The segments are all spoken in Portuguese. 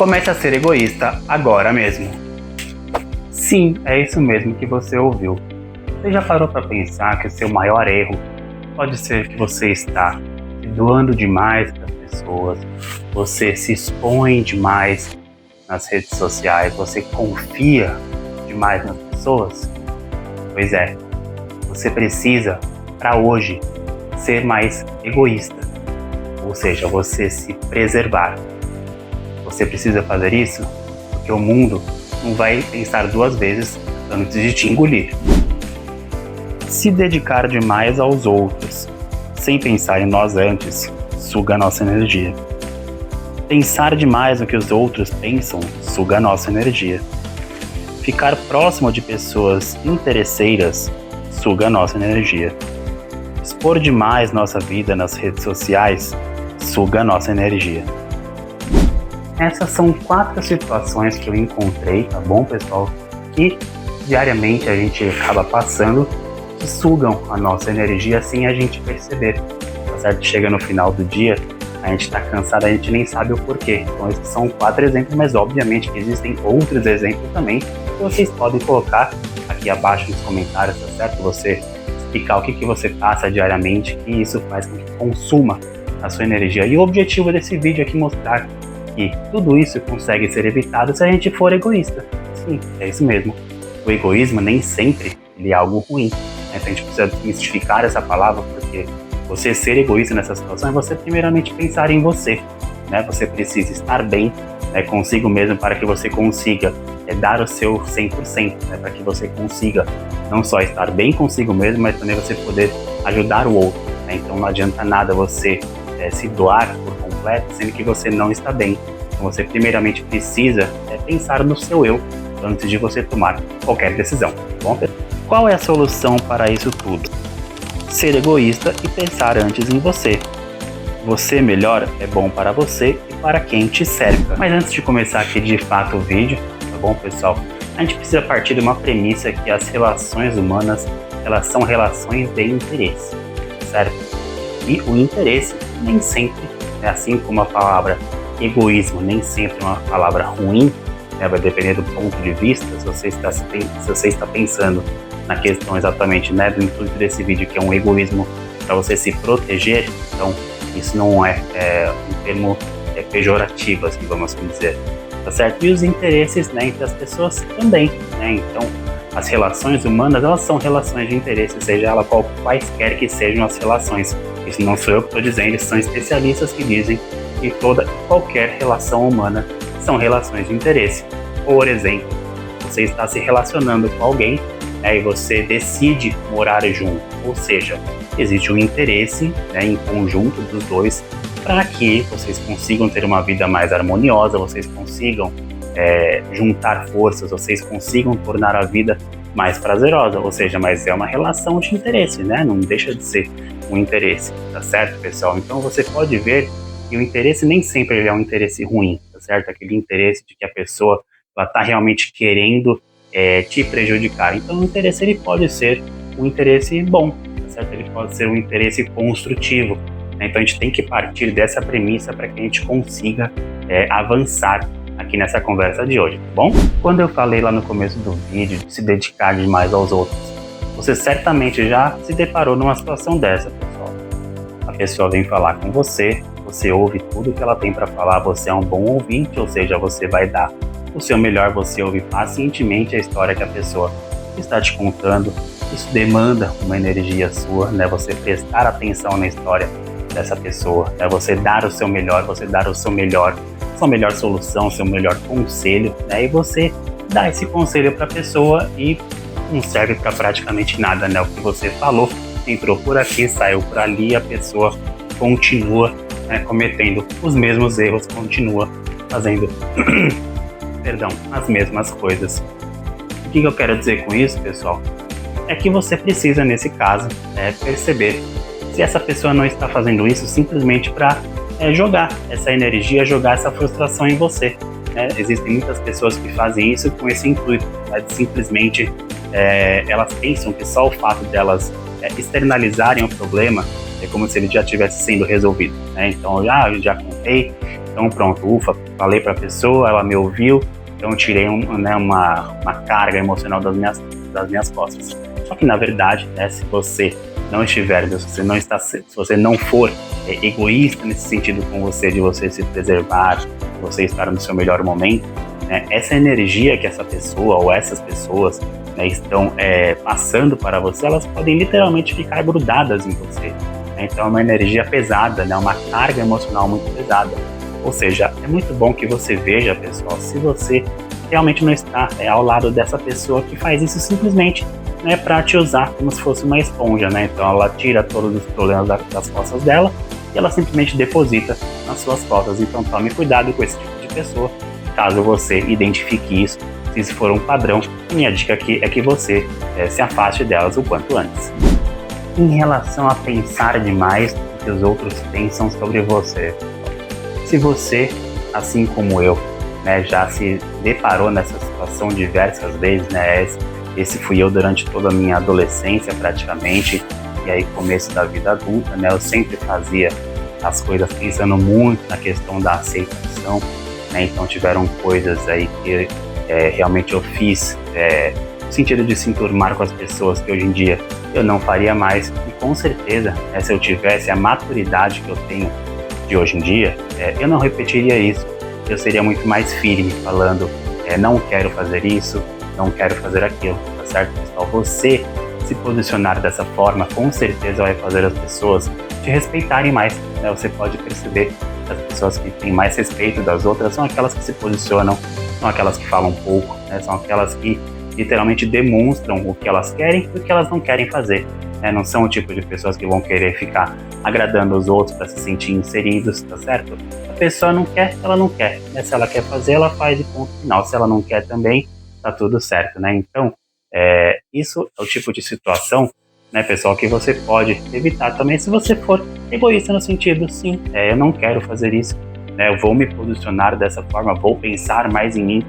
Comece a ser egoísta agora mesmo. Sim, é isso mesmo que você ouviu. Você já parou para pensar que o seu maior erro pode ser que você está se doando demais para as pessoas, você se expõe demais nas redes sociais, você confia demais nas pessoas? Pois é, você precisa, para hoje, ser mais egoísta, ou seja, você se preservar. Você precisa fazer isso porque o mundo não vai pensar duas vezes antes de te engolir. Se dedicar demais aos outros, sem pensar em nós antes, suga a nossa energia. Pensar demais no que os outros pensam, suga a nossa energia. Ficar próximo de pessoas interesseiras, suga a nossa energia. Expor demais nossa vida nas redes sociais, suga a nossa energia. Essas são 4 situações que eu encontrei, tá bom, pessoal? Que diariamente a gente acaba passando, que sugam a nossa energia sem a gente perceber, tá certo? Chega no final do dia, a gente tá cansado, a gente nem sabe o porquê. Então esses são 4 exemplos, mas obviamente que existem outros exemplos também que vocês podem colocar aqui abaixo nos comentários, tá certo? Você explicar o que você passa diariamente, que isso faz com que consuma a sua energia. E o objetivo desse vídeo é aqui mostrar que tudo isso consegue ser evitado se a gente for egoísta. Sim, é isso mesmo. O egoísmo nem sempre ele é algo ruim. Então a gente precisa desmistificar essa palavra, porque você ser egoísta nessa situação é você primeiramente pensar em você. Você precisa estar bem consigo mesmo para que você consiga dar o seu 100%, para que você consiga não só estar bem consigo mesmo, mas também você poder ajudar o outro. Então não adianta nada você se doar por completo, sendo que você não está bem. Então você primeiramente precisa pensar no seu eu antes de você tomar qualquer decisão. Bom, qual é a solução para isso tudo? Ser egoísta e pensar antes em você. Você melhor é bom para você e para quem te cerca. Mas antes de começar aqui de fato o vídeo, tá bom, pessoal? A gente precisa partir de uma premissa que as relações humanas, elas são relações de interesse, certo? E o interesse nem sempre é assim como a palavra egoísmo, nem sempre é uma palavra ruim, vai depender do ponto de vista. Se você está pensando na questão exatamente do intuito desse vídeo, que é um egoísmo para você se proteger, então isso não é um termo pejorativo, assim, vamos dizer, tá certo? E os interesses entre as pessoas também, então as relações humanas, elas são relações de interesse, seja ela quaisquer que sejam as relações. Isso não sou eu que estou dizendo, são especialistas que dizem que toda e qualquer relação humana são relações de interesse. Por exemplo, você está se relacionando com alguém e você decide morar junto, ou seja, existe um interesse em conjunto dos dois para que vocês consigam ter uma vida mais harmoniosa, vocês consigam juntar forças, vocês consigam tornar a vida mais prazerosa, ou seja, mas é uma relação de interesse, não deixa de ser um interesse, tá certo, pessoal? Então você pode ver que o interesse nem sempre ele é um interesse ruim, tá certo? Aquele interesse de que a pessoa ela tá realmente querendo te prejudicar. Então o interesse ele pode ser um interesse bom, tá certo? Ele pode ser um interesse construtivo. Então a gente tem que partir dessa premissa para que a gente consiga avançar aqui nessa conversa de hoje, tá bom? Quando eu falei lá no começo do vídeo de se dedicar demais aos outros, você certamente já se deparou numa situação dessa, pessoal. A pessoa vem falar com você, você ouve tudo que ela tem para falar, você é um bom ouvinte, ou seja, você vai dar o seu melhor, você ouve pacientemente a história que a pessoa está te contando. Isso demanda uma energia sua, você prestar atenção na história dessa pessoa, você dar o seu melhor, você dar o seu melhor, sua melhor solução, seu melhor conselho, e você dá esse conselho para a pessoa e não serve para praticamente nada, o que você falou, entrou por aqui, saiu por ali, a pessoa continua cometendo os mesmos erros, continua fazendo as mesmas coisas. O que eu quero dizer com isso, pessoal? É que você precisa, nesse caso, perceber se essa pessoa não está fazendo isso simplesmente para jogar essa energia, jogar essa frustração em você. Existem muitas pessoas que fazem isso com esse intuito, de simplesmente elas pensam que só o fato delas externalizarem o problema é como se ele já estivesse sendo resolvido. Então eu já contei Então pronto, ufa, falei para a pessoa, ela me ouviu, então tirei uma carga emocional das minhas costas. Só que na verdade, né, se você não estiver, se você não for egoísta nesse sentido com você, de você se preservar, de você estar no seu melhor momento, né, essa energia que essa pessoa ou essas pessoas, né, estão passando para você, elas podem literalmente ficar grudadas em você. Né? Então é uma energia pesada, né, uma carga emocional muito pesada. Ou seja, é muito bom que você veja, pessoal, se você realmente não está ao lado dessa pessoa que faz isso simplesmente, né, para te usar como se fosse uma esponja, né? Então ela tira todos os problemas das costas dela e ela simplesmente deposita nas suas costas. Então tome cuidado com esse tipo de pessoa, caso você identifique isso. Se isso for um padrão, minha dica aqui é que você se afaste delas o quanto antes. Em relação a pensar demais o que os outros pensam sobre você, se você, assim como eu, né, já se deparou nessa situação diversas vezes, né, esse fui eu durante toda a minha adolescência praticamente, e aí começo da vida adulta, né, eu sempre fazia as coisas pensando muito na questão da aceitação, né, então tiveram coisas aí que realmente eu fiz no sentido de se enturmar com as pessoas que hoje em dia eu não faria mais, e com certeza, se eu tivesse a maturidade que eu tenho de hoje em dia, eu não repetiria isso, eu seria muito mais firme falando, não quero fazer isso, não quero fazer aquilo, tá certo, pessoal? Você se posicionar dessa forma, com certeza vai fazer as pessoas te respeitarem mais, né? Você pode perceber que as pessoas que têm mais respeito das outras são aquelas que se posicionam, são aquelas que falam pouco, né? São aquelas que literalmente demonstram o que elas querem e o que elas não querem fazer, né? Não são o tipo de pessoas que vão querer ficar agradando os outros para se sentir inseridos, tá certo? A pessoa não quer, ela não quer, né? Se ela quer fazer, ela faz e ponto final. Se ela não quer também, tá tudo certo, né? Então, isso é o tipo de situação, né, pessoal, que você pode evitar também se você for egoísta no sentido, sim, eu não quero fazer isso, né, eu vou me posicionar dessa forma, vou pensar mais em mim,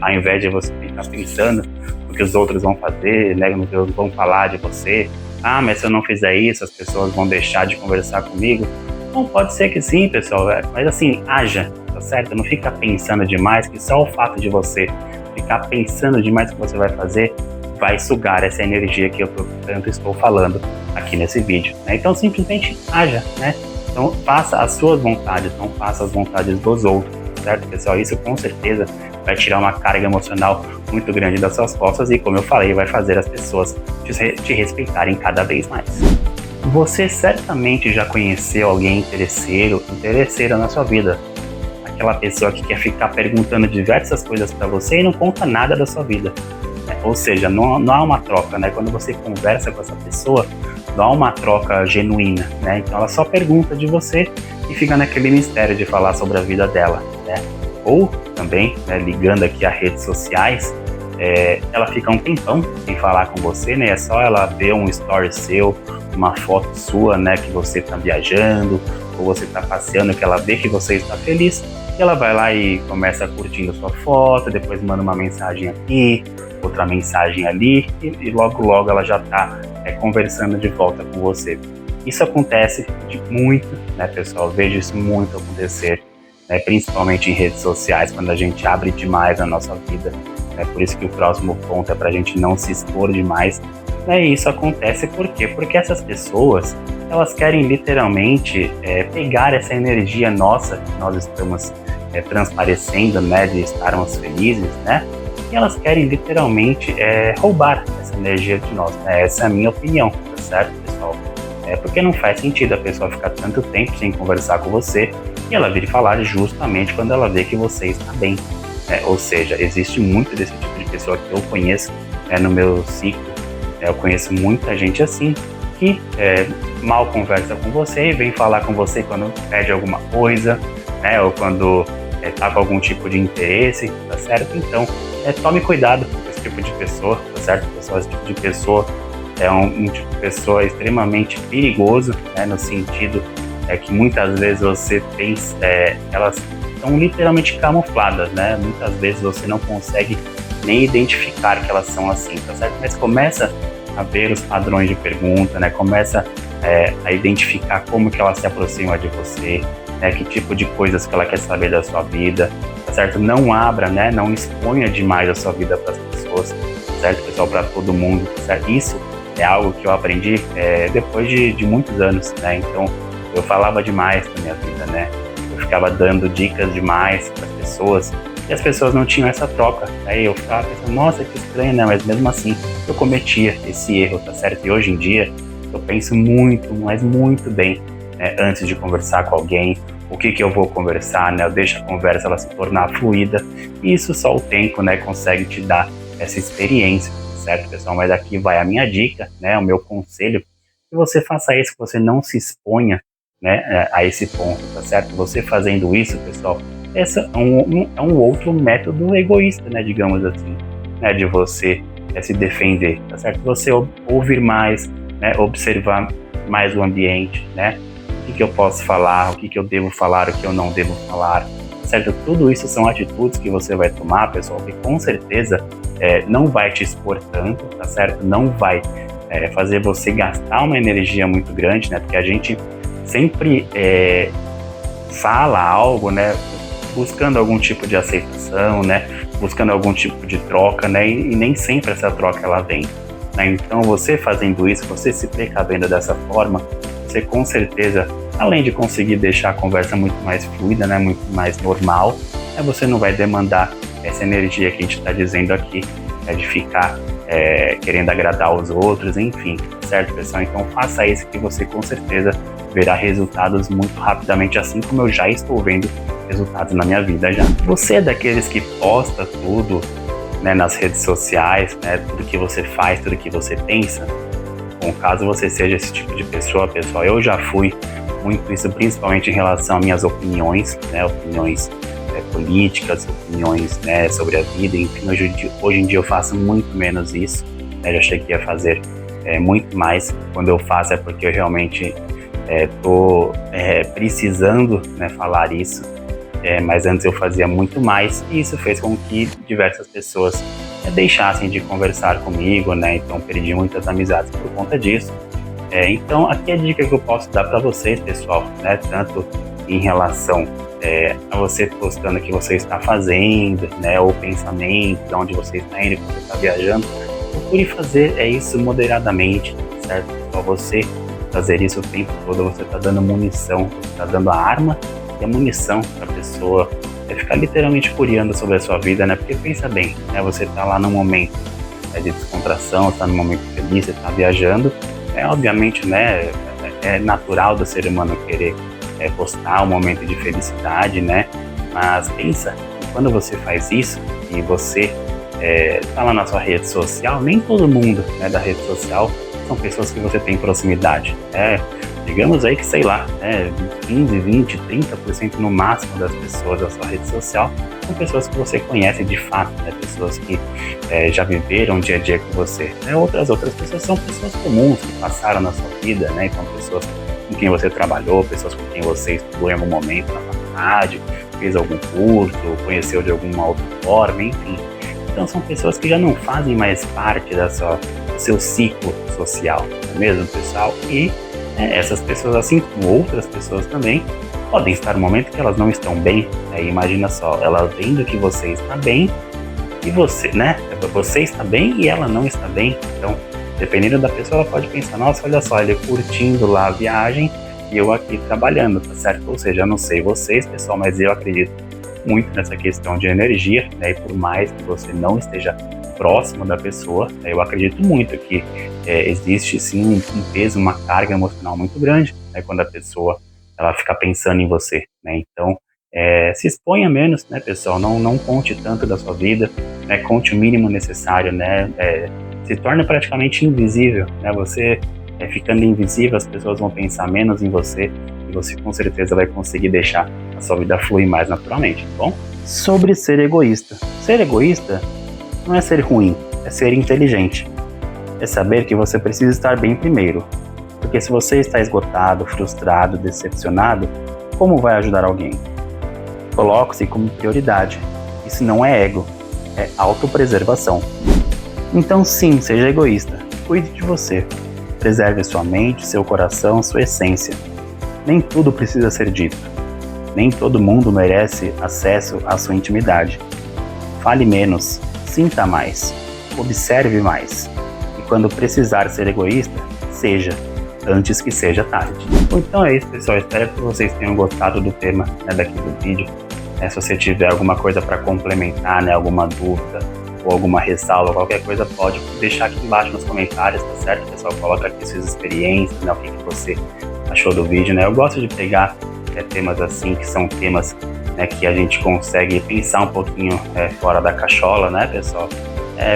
ao invés de você ficar pensando no que os outros vão fazer, né, no que eles vão falar de você. Ah, mas se eu não fizer isso, as pessoas vão deixar de conversar comigo. Bom, pode ser que sim, pessoal, mas assim, haja, tá certo? Não fica pensando demais, que só o fato de você ficar pensando demais o que você vai fazer vai sugar essa energia que eu tanto estou falando aqui nesse vídeo, né? Então simplesmente haja, né? Então faça as suas vontades, não faça as vontades dos outros, certo, pessoal? Isso com certeza vai tirar uma carga emocional muito grande das suas costas e, como eu falei, vai fazer as pessoas te respeitarem cada vez mais. Você certamente já conheceu alguém interesseira na sua vida. Aquela pessoa que quer ficar perguntando diversas coisas para você e não conta nada da sua vida. Ou seja, não há uma troca, né? Quando você conversa com essa pessoa, não há uma troca genuína, né? Então ela só pergunta de você e fica naquele mistério de falar sobre a vida dela, né? Ou também, né, ligando aqui a redes sociais, ela fica um tempão sem falar com você, né? É só ela ver um story seu, uma foto sua, né, que você está viajando, ou você está passeando, que ela vê que você está feliz, e ela vai lá e começa curtindo sua foto, depois manda uma mensagem aqui, outra mensagem ali, e logo ela já está conversando de volta com você. Isso acontece muito, né, pessoal? Eu vejo isso muito acontecer, né, principalmente em redes sociais, quando a gente abre demais a nossa vida. É por isso que o próximo ponto é para a gente não se expor demais. E isso acontece por quê? Porque essas pessoas, elas querem literalmente pegar essa energia nossa que nós estamos transparecendo, né, de estarmos felizes, né? E elas querem literalmente roubar essa energia de nós, né? Essa é a minha opinião, tá certo, pessoal? Porque não faz sentido a pessoa ficar tanto tempo sem conversar com você e ela vir falar justamente quando ela vê que você está bem. Ou seja, existe muito desse tipo de pessoa que eu conheço no meu ciclo. Eu conheço muita gente assim, que mal conversa com você e vem falar com você quando pede alguma coisa, né, ou quando tá com algum tipo de interesse, tá certo? Então, tome cuidado com esse tipo de pessoa, tá certo, pessoal? Esse tipo de pessoa é um tipo de pessoa extremamente perigoso, né, no sentido que muitas vezes você tem, elas são literalmente camufladas, né? Muitas vezes você não consegue nem identificar que elas são assim, tá certo? Mas começa a ver os padrões de pergunta, né? Começa a identificar como que elas se aproximam de você, né, que tipo de coisas que ela quer saber da sua vida, tá certo? Não abra, né, não exponha demais a sua vida para as pessoas, certo, pessoal, para todo mundo, certo? Isso é algo que eu aprendi depois de muitos anos, né? Então, eu falava demais da minha vida, né? Eu ficava dando dicas demais para as pessoas e as pessoas não tinham essa troca. Aí eu ficava pensando, nossa, que estranho, né? Mas mesmo assim, eu cometia esse erro, tá certo? E hoje em dia, eu penso muito, mas muito bem, né, antes de conversar com alguém, o que eu vou conversar, né? Eu deixo a conversa ela se tornar fluida e isso só o tempo, né, consegue te dar essa experiência, certo, pessoal? Mas aqui vai a minha dica, né, o meu conselho, que você faça isso, que você não se exponha, né, a esse ponto, tá certo? Você fazendo isso, pessoal, esse é um outro método egoísta, né, digamos assim, né, de você se defender, tá certo? Você ouvir mais, né, observar mais o ambiente, né? O que eu posso falar, o que eu devo falar, o que eu não devo falar, certo? Tudo isso são atitudes que você vai tomar, pessoal, que com certeza não vai te expor tanto, tá certo? Não vai fazer você gastar uma energia muito grande, né? Porque a gente sempre fala algo, né? Buscando algum tipo de aceitação, né? Buscando algum tipo de troca, né? E nem sempre essa troca ela vem, né? Então, você fazendo isso, você se precavendo dessa forma, você com certeza, além de conseguir deixar a conversa muito mais fluida, né, muito mais normal, você não vai demandar essa energia que a gente está dizendo aqui, de ficar querendo agradar os outros, enfim, certo, pessoal? Então faça isso que você com certeza verá resultados muito rapidamente, assim como eu já estou vendo resultados na minha vida já. Você é daqueles que posta tudo, né, nas redes sociais, né, tudo que você faz, tudo que você pensa? Bom, caso você seja esse tipo de pessoa, pessoal, eu já fui muito isso, principalmente em relação às minhas opiniões, né, opiniões políticas, opiniões, né, sobre a vida, enfim, hoje em dia eu faço muito menos isso, né, já cheguei a fazer muito mais. Quando eu faço é porque eu realmente estou precisando, né, falar isso, mas antes eu fazia muito mais e isso fez com que diversas pessoas deixassem de conversar comigo, né? Então perdi muitas amizades por conta disso. Então aqui a dica que eu posso dar para vocês, pessoal, né? Tanto em relação a você postando o que você está fazendo, né? Ou pensamento, de onde você está indo, quando você está viajando, procure fazer isso moderadamente, certo? Só você fazer isso o tempo todo, você está dando munição, você está dando a arma e a munição para a pessoa ficar literalmente curiando sobre a sua vida, né? Porque pensa bem, né? Você tá lá num momento de descontração, está num momento feliz, você tá viajando, obviamente, né? É natural do ser humano querer postar um momento de felicidade, né? Mas pensa, quando você faz isso e você tá lá na sua rede social, nem todo mundo, né, da rede social são pessoas que você tem proximidade, digamos aí que, sei lá, 15, 20, 30% no máximo das pessoas da sua rede social são pessoas que você conhece de fato, né? Pessoas que já viveram o dia a dia com você. Outras pessoas são pessoas comuns que passaram na sua vida, né? Então, pessoas com quem você trabalhou, pessoas com quem você estudou em algum momento na faculdade, fez algum curso, conheceu de alguma outra forma, enfim. Então, são pessoas que já não fazem mais parte do seu ciclo social, não é mesmo, pessoal? E essas pessoas, assim como outras pessoas também, podem estar no momento que elas não estão bem. Imagina só, ela vendo que você está bem e você, né? Você está bem e ela não está bem. Então, dependendo da pessoa, ela pode pensar, nossa, olha só, ele curtindo lá a viagem e eu aqui trabalhando, tá certo? Ou seja, eu não sei vocês, pessoal, mas eu acredito muito nessa questão de energia, né? E por mais que você não esteja próximo da pessoa, eu acredito muito que existe sim um peso, uma carga emocional muito grande, né, quando a pessoa ela fica pensando em você, né? Então se exponha menos, né, pessoal? Não conte tanto da sua vida, né? Conte o mínimo necessário, né? Se torne praticamente invisível, né? Você ficando invisível, as pessoas vão pensar menos em você e você com certeza vai conseguir deixar a sua vida fluir mais naturalmente, tá bom? Sobre ser egoísta. Ser egoísta não é ser ruim, é ser inteligente. É saber que você precisa estar bem primeiro. Porque se você está esgotado, frustrado, decepcionado, como vai ajudar alguém? Coloque-se como prioridade. Isso não é ego, é autopreservação. Então sim, seja egoísta. Cuide de você. Preserve sua mente, seu coração, sua essência. Nem tudo precisa ser dito. Nem todo mundo merece acesso à sua intimidade. Fale menos, sinta mais, observe mais. E quando precisar ser egoísta, seja, antes que seja tarde. Então é isso, pessoal. Espero que vocês tenham gostado do tema, né, daqui do vídeo. Se você tiver alguma coisa para complementar, né, alguma dúvida ou alguma ressalva, qualquer coisa, pode deixar aqui embaixo nos comentários, tá certo, pessoal? Coloca aqui suas experiências, né, o que você achou do vídeo, né? Eu gosto de pegar temas assim, que são temas, né, que a gente consegue pensar um pouquinho fora da cachola, né, pessoal?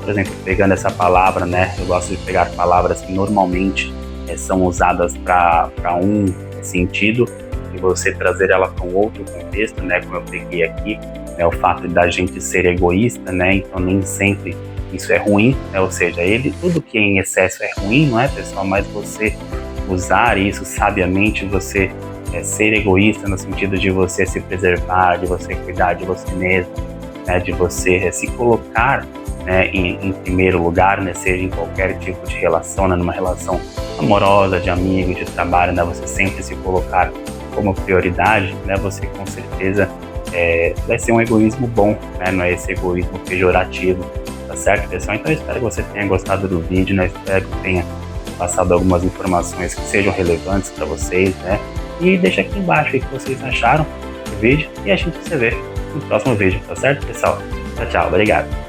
Por exemplo, pegando essa palavra, né, eu gosto de pegar palavras que normalmente são usadas para um sentido e você trazer ela para um outro contexto, né, como eu peguei aqui, o fato da gente ser egoísta, né, então nem sempre isso é ruim, né, ou seja, tudo que é em excesso é ruim, não é, pessoal? Mas você usar isso sabiamente, você ser egoísta no sentido de você se preservar, de você cuidar de você mesmo, né, de você se colocar, né, em primeiro lugar, né, seja em qualquer tipo de relação, né, numa relação amorosa, de amigo, de trabalho, né, você sempre se colocar como prioridade, né, você com certeza vai ser um egoísmo bom, né, não é esse egoísmo pejorativo, tá certo, pessoal? Então eu espero que você tenha gostado do vídeo, né, espero que tenha passado algumas informações que sejam relevantes para vocês, né, e deixa aqui embaixo o que vocês acharam do vídeo e a gente se vê no próximo vídeo, tá certo, pessoal? Tchau, tchau, obrigado.